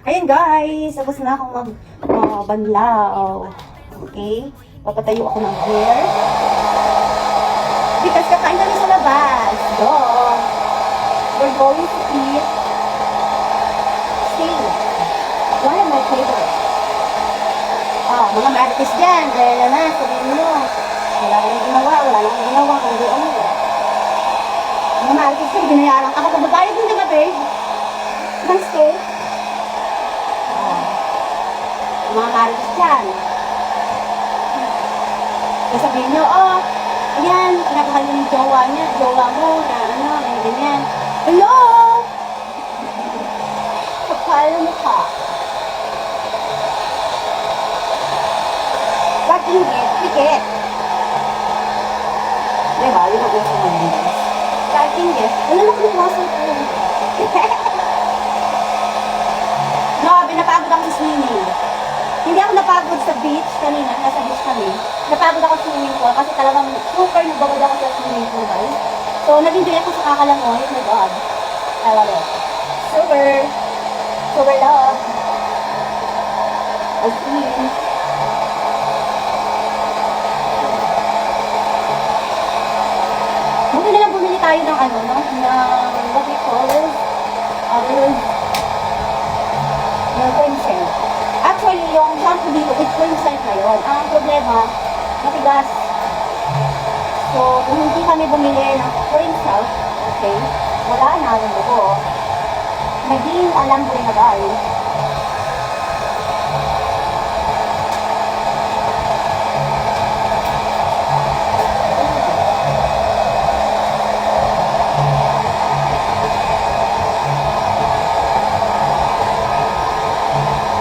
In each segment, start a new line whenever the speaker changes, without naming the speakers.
Ayan guys, tapos na akong banlaw. Okay? Papatayo ako ng hair. Because kakain kami sa labas. Go! We're going to eat steak. One of my favorites. Mga marites dyan. Kaya na, sabihin mo. Wala nang ginawa, kundi ano. Mga marites dyan, binayaran ka. Kapag tayo din diba, babe? Ng steak. Mga marites dyan. Sasabihin nyo, ayan, pinapakal yung jowa mo, na ano, ganyan. Hello! Kapal mo ka. Ba't ingit? Pikit. Diba? Yun ang gusto mo dito. Ba't ingit? Ano na kung wasan ko? No, pinapagod ako sa swimming. Hindi ako napagod sa beach kanina, nasa beach kami. Napagod ako sa swimming pool kasi talagang super nabagod ako sa swimming pool, guys. So, nag-enjoy ako sa kakalangoy. Oh my God. I love it. Super love. As in. Buti na lang bumili tayo ng ano, no? Ng what we call it? Yung crimson. Actually, yung shampoo dito, it's crimson na yun. Ang problema, matigas. So, kung hindi kami bumili ng crimson, okay, wala na yung buko. Naging alam ko rin na guys.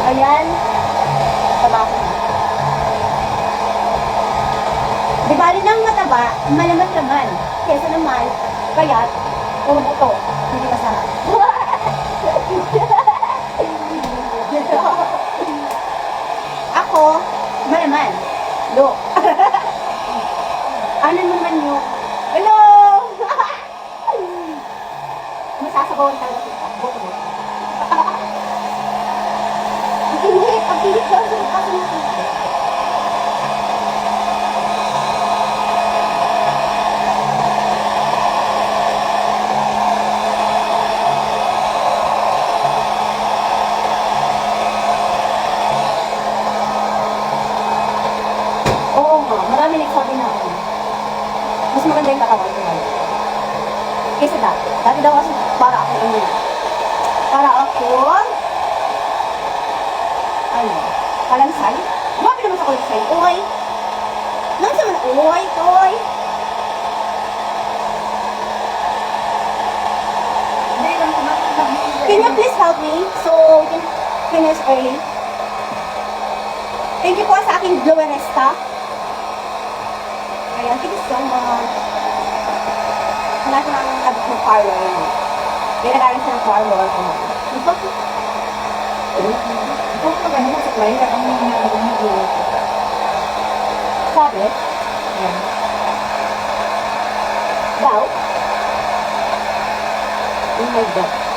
Ayan, taba ko na. Di bali ng mataba, malaman-laman. Kesa naman, kaya, puro buto, hindi masarap. Ako, malaman. Look. Ano naman yung, hello! Masasabawan talaga kita. Buto mo. Ang pilit daw sa ako ng pilit. Oo nga, marami nagsabi na ako. Mas maganda yung katawan ko ngayon. Kaysa dati. Dati daw kasi para ako ano, kalansay? Grabe naman sa kalansay. Uy! Nang sa mga uy, toy! Can you please help me? So, we can finish early. Thank you po sa aking Gloweresta. Ayan, thank you so much. Wala siya ng labit ng parlor. Kaya nagaling siya ng parlor. Sabi? Daw? Oh my God.